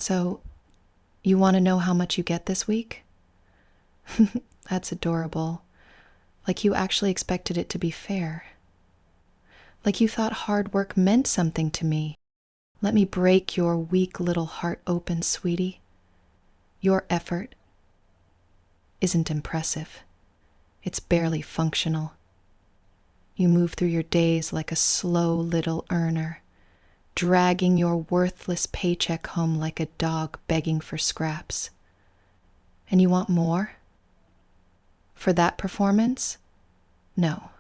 So, you want to know how much you get this week? That's adorable. Like you actually expected it to be fair. Like you thought hard work meant something to me. Let me break your weak little heart open, sweetie. Your effort isn't impressive. It's barely functional. You move through your days like a slow little earner, dragging your worthless paycheck home like a dog begging for scraps. And you want more? For that performance? No.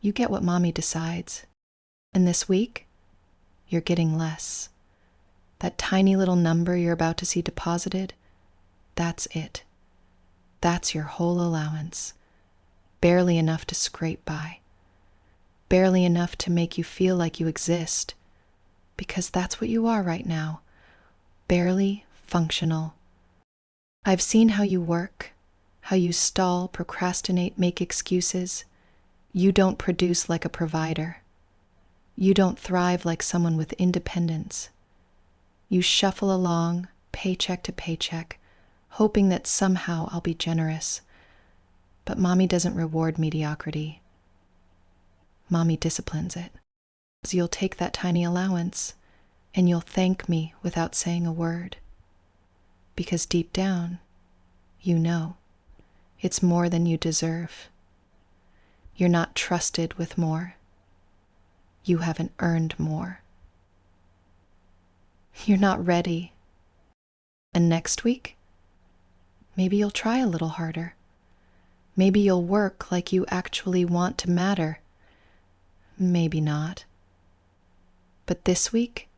You get what mommy decides. And this week, you're getting less. That tiny little number you're about to see deposited, that's it. That's your whole allowance. Barely enough to scrape by. Barely enough to make you feel like you exist. Because that's what you are right now. Barely functional. I've seen how you work, how you stall, procrastinate, make excuses. You don't produce like a provider. You don't thrive like someone with independence. You shuffle along, paycheck to paycheck, hoping that somehow I'll be generous. But mommy doesn't reward mediocrity. Mommy disciplines it. So you'll take that tiny allowance, and you'll thank me without saying a word. Because deep down, you know, it's more than you deserve. You're not trusted with more. You haven't earned more. You're not ready. And next week, maybe you'll try a little harder. Maybe you'll work like you actually want to matter. Maybe not. But this week,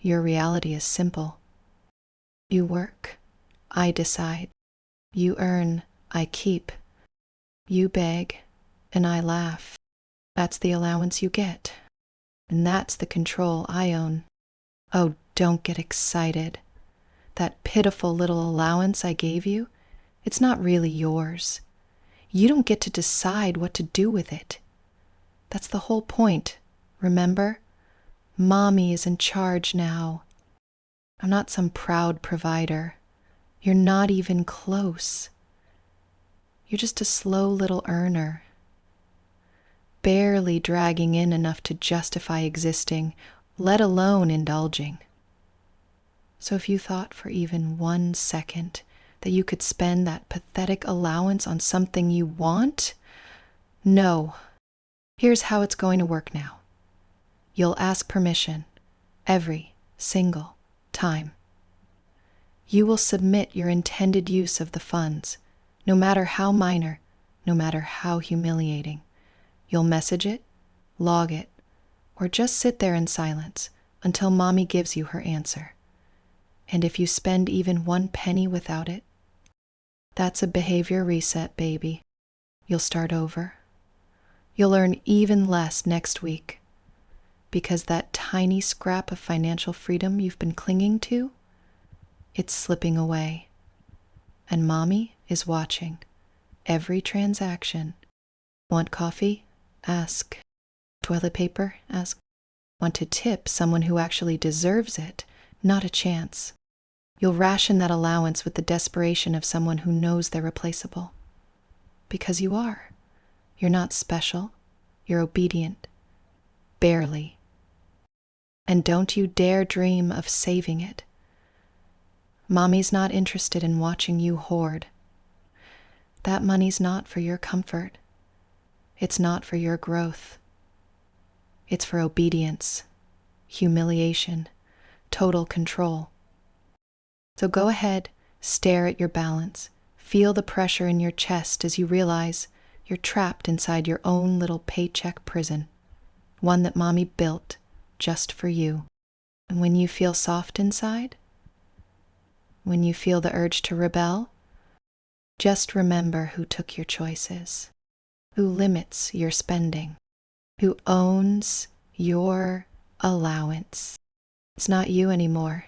your reality is simple. You work, I decide. You earn, I keep. You beg, and I laugh. That's the allowance you get. And that's the control I own. Oh, don't get excited. That pitiful little allowance I gave you, it's not really yours. You don't get to decide what to do with it. That's the whole point, remember? Mommy is in charge now. I'm not some proud provider. You're not even close. You're just a slow little earner, barely dragging in enough to justify existing, let alone indulging. So if you thought for even 1 second that you could spend that pathetic allowance on something you want, no. Here's how it's going to work now. You'll ask permission every single time. You will submit your intended use of the funds, no matter how minor, no matter how humiliating. You'll message it, log it, or just sit there in silence until mommy gives you her answer. And if you spend even 1 penny without it, that's a behavior reset, baby. You'll start over. You'll earn even less next week, because that tiny scrap of financial freedom you've been clinging to, it's slipping away. And mommy is watching every transaction. Want coffee? Ask. Toilet paper? Ask. Want to tip someone who actually deserves it? Not a chance. You'll ration that allowance with the desperation of someone who knows they're replaceable. Because you are. You're not special. You're obedient. Barely. And don't you dare dream of saving it. Mommy's not interested in watching you hoard. That money's not for your comfort. It's not for your growth. It's for obedience, humiliation, total control. So go ahead, stare at your balance, feel the pressure in your chest as you realize you're trapped inside your own little paycheck prison, one that mommy built just for you. And when you feel soft inside, when you feel the urge to rebel, just remember who took your choices, who limits your spending, who owns your allowance. It's not you anymore.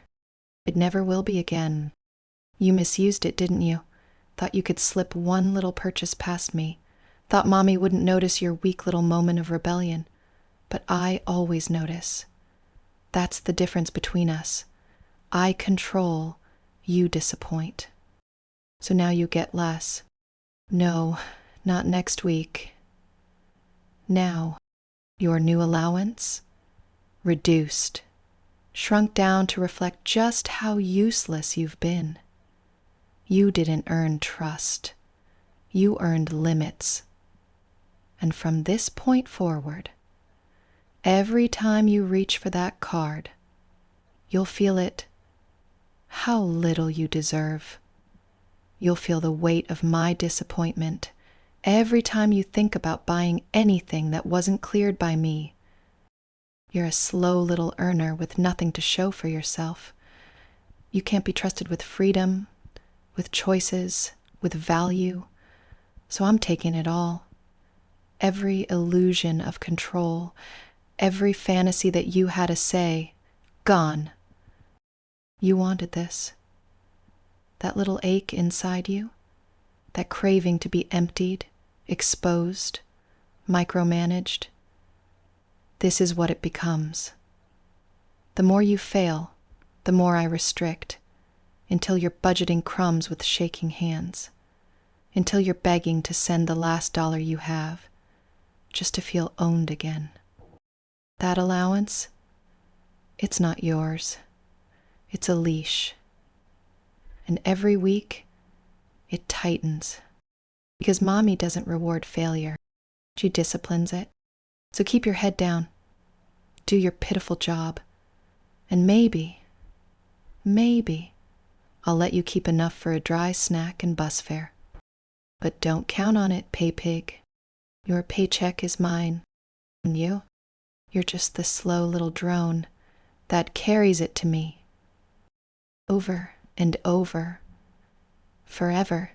It never will be again. You misused it, didn't you? Thought you could slip one little purchase past me. Thought mommy wouldn't notice your weak little moment of rebellion. But I always notice. That's the difference between us. I control, you disappoint. So now you get less. No, not next week. Now, your new allowance? Reduced. Shrunk down to reflect just how useless you've been. You didn't earn trust. You earned limits. And from this point forward, every time you reach for that card, you'll feel it. How little you deserve. You'll feel the weight of my disappointment every time you think about buying anything that wasn't cleared by me. You're a slow little earner with nothing to show for yourself. You can't be trusted with freedom, with choices, with value. So I'm taking it all. Every illusion of control, every fantasy that you had a say, gone. You wanted this. That little ache inside you, that craving to be emptied, exposed, micromanaged. This is what it becomes. The more you fail, the more I restrict, until you're budgeting crumbs with shaking hands, until you're begging to send the last dollar you have, just to feel owned again. That allowance, it's not yours. It's a leash. And every week, it tightens. Because mommy doesn't reward failure. She disciplines it. So keep your head down. Do your pitiful job. And maybe, I'll let you keep enough for a dry snack and bus fare. But don't count on it, Paypig. Your paycheck is mine. And you're just the slow little drone that carries it to me. Over and over. Forever.